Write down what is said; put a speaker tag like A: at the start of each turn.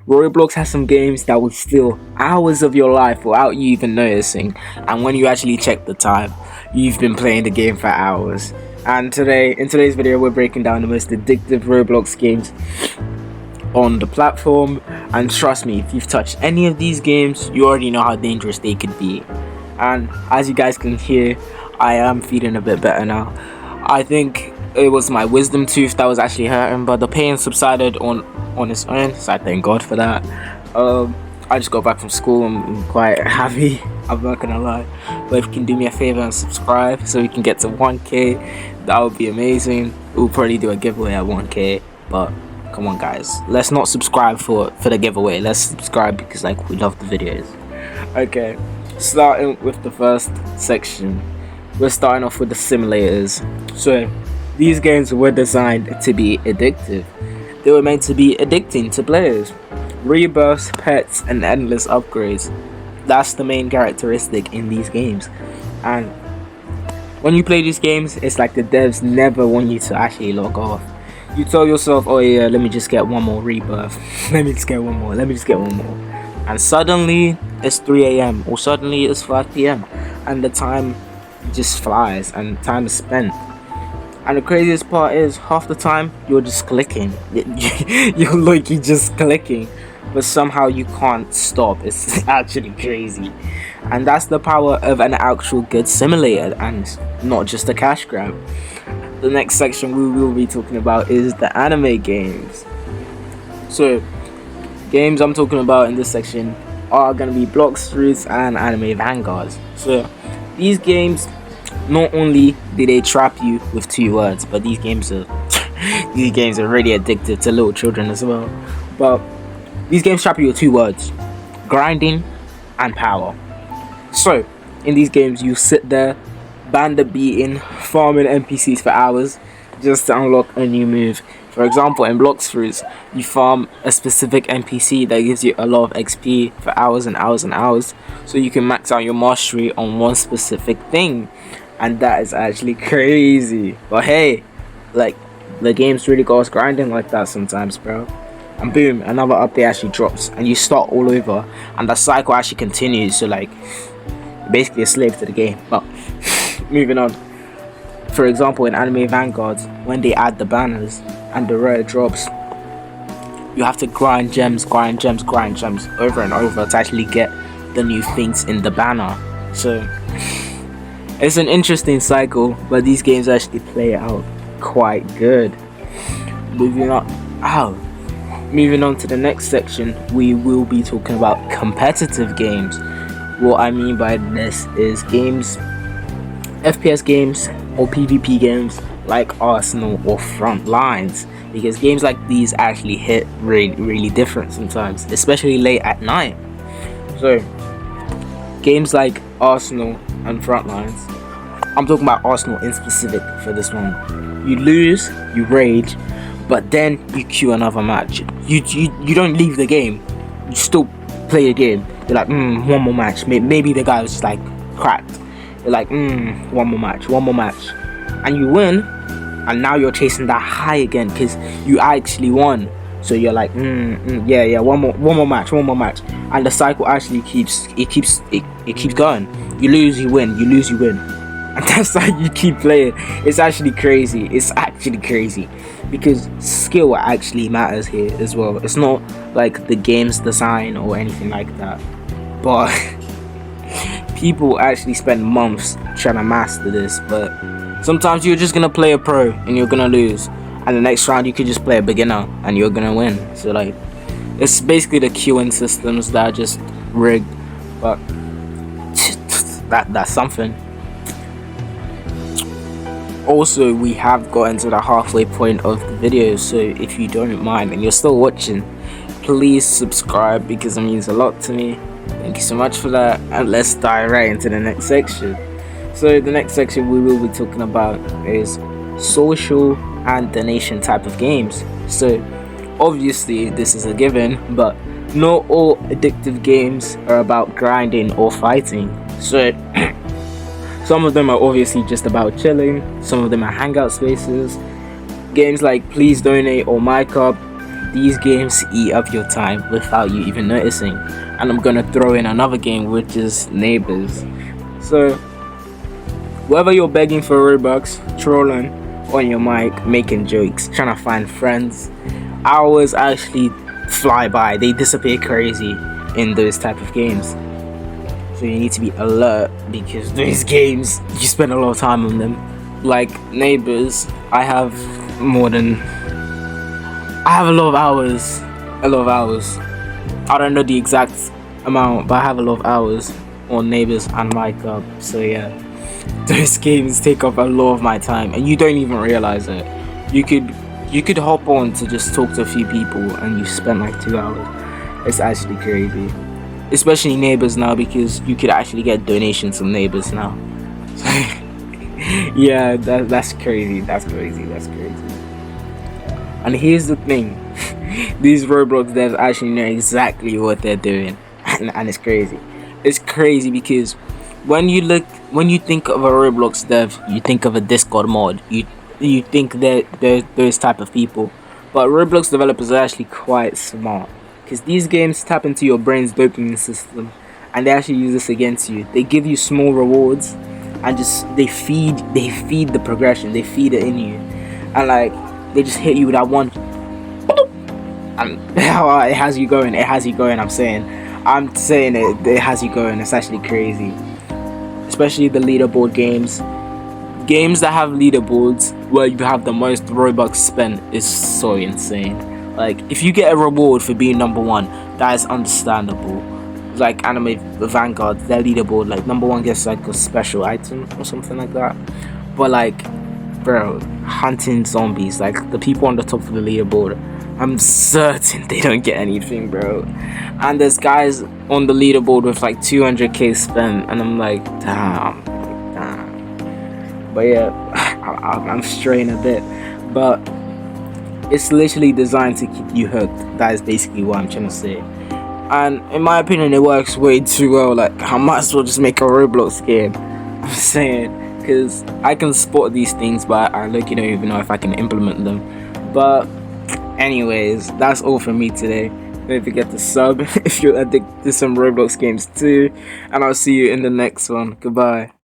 A: Roblox has some games that will steal hours of your life without you even noticing, and when you actually check the time, you've been playing the game for hours. And in today's video, we're breaking down the most addictive Roblox games on the platform, and trust me, if you've touched any of these games, you already know how dangerous they could be. And as you guys can hear, I am feeling a bit better now. I think it was my wisdom tooth that was actually hurting, but the pain subsided on its own, so I thank God for that. I just got back from school. I'm quite happy, I'm not gonna lie. But if you can do me a favor and subscribe so we can get to 1k, that would be amazing. We'll probably do a giveaway at 1k, but come on guys, let's not subscribe for the giveaway. Let's subscribe because we love the videos. Okay, starting with the first section, we're starting off with the simulators. So these games were designed to be addictive. They were meant to be addicting to players. Rebirths, pets, and endless upgrades. That's the main characteristic in these games. And when you play these games, it's like the devs never want you to actually log off. You tell yourself, oh yeah, let me just get one more rebirth. let me just get one more. And suddenly it's 3 a.m. or suddenly it's 5 p.m. and the time just flies and time is spent. And the craziest part is, half the time you're just clicking. You're just clicking, but somehow you can't stop. It's actually crazy. And that's the power of an actual good simulator and not just a cash grab. The next section we will be talking about is the anime games. So games I'm talking about in this section are going to be Blox Fruits and Anime Vanguards. So these games, not only do they trap you with 2 words, but these games are really addictive to little children as well. But these games trap you with 2 words: grinding and power. So in these games, you sit there, bandit beating, farming NPCs for hours just to unlock a new move. For example, in Blox Fruits, you farm a specific NPC that gives you a lot of XP for hours and hours and hours, so you can max out your mastery on one specific thing. And that is actually crazy. But hey, the game's really got us grinding like that sometimes, bro. And boom, another update actually drops and you start all over, and the cycle actually continues. So you're basically a slave to the game. But moving on. For example, in Anime Vanguards, when they add the banners and the rare drops, you have to grind gems over and over to actually get the new things in the banner. So it's an interesting cycle, but these games actually play out quite good. Moving on to the next section, we will be talking about competitive games. What I mean by this is games, FPS games or PvP games like Arsenal or Front Lines, because games like these actually hit really different sometimes, especially late at night. So games like Arsenal and Frontlines, I'm talking about Arsenal in specific for this one. You lose, you rage, but then you queue another match. You don't leave the game, you still play a game. You're like, one more match. Maybe the guy was just cracked. You're like, one more match, and you win, and now you're chasing that high again because you actually won. So you're like, yeah, one more match, and the cycle actually keeps going. You lose, you win, and that's how you keep playing. It's actually crazy. Because skill actually matters here as well. It's not like the game's design or anything like that, but people actually spend months trying to master this. But sometimes you're just gonna play a pro and you're gonna lose, and the next round you could just play a beginner and you're gonna win. So it's basically the queuing systems that are just rigged, but that's something. Also, we have gotten to the halfway point of the video, so if you don't mind and you're still watching, please subscribe because it means a lot to me. Thank you so much for that, and let's dive right into the next section. So the next section we will be talking about is social and donation type of games. So obviously this is a given, but not all addictive games are about grinding or fighting. So some of them are obviously just about chilling, some of them are hangout spaces. Games like Please Donate or My Cup, these games eat up your time without you even noticing. And I'm gonna throw in another game, which is Neighbors. So whether you're begging for Robux, trolling on your mic, making jokes, trying to find friends, hours actually fly by. They disappear crazy in those type of games. So you need to be alert, because those games, you spend a lot of time on them. Like Neighbors, I have a lot of hours. I don't know the exact amount, but I have a lot of hours on Neighbors and Mic Up. So yeah, those games take up a lot of my time, and you don't even realize it. You could hop on to just talk to a few people, and you spend like 2 hours. It's actually crazy, especially Neighbors now, because you could actually get donations from Neighbors now. Yeah, that's crazy. And here's the thing. These Roblox devs actually know exactly what they're doing, and it's crazy. It's crazy because when you think of a Roblox dev, you think of a Discord mod. You think that they're those type of people, but Roblox developers are actually quite smart, because these games tap into your brain's dopamine system, and they actually use this against you. They give you small rewards, and they feed the progression. They feed it in you, and like they just hit you with that one, and it has you going. I'm saying it has you going. It's actually crazy, especially the leaderboard games. Games that have leaderboards where you have the most Robux spent is so insane. Like, if you get a reward for being number 1, that is understandable. Like anime Vanguards, their leaderboard, like number 1 gets like a special item or something like that. But like, bro, hunting zombies, like the people on the top of the leaderboard, I'm certain they don't get anything, bro. And there's guys on the leaderboard with like 200k spent, and I'm like, damn. But yeah, I'm straying a bit, but it's literally designed to keep you hooked. That is basically what I'm trying to say. And in my opinion, it works way too well. Like, I might as well just make a Roblox game. I'm saying, because I can spot these things, but I don't even know if I can implement them. But anyways, that's all from me today. Don't forget to sub if you're addicted to some Roblox games too, and I'll see you in the next one. Goodbye.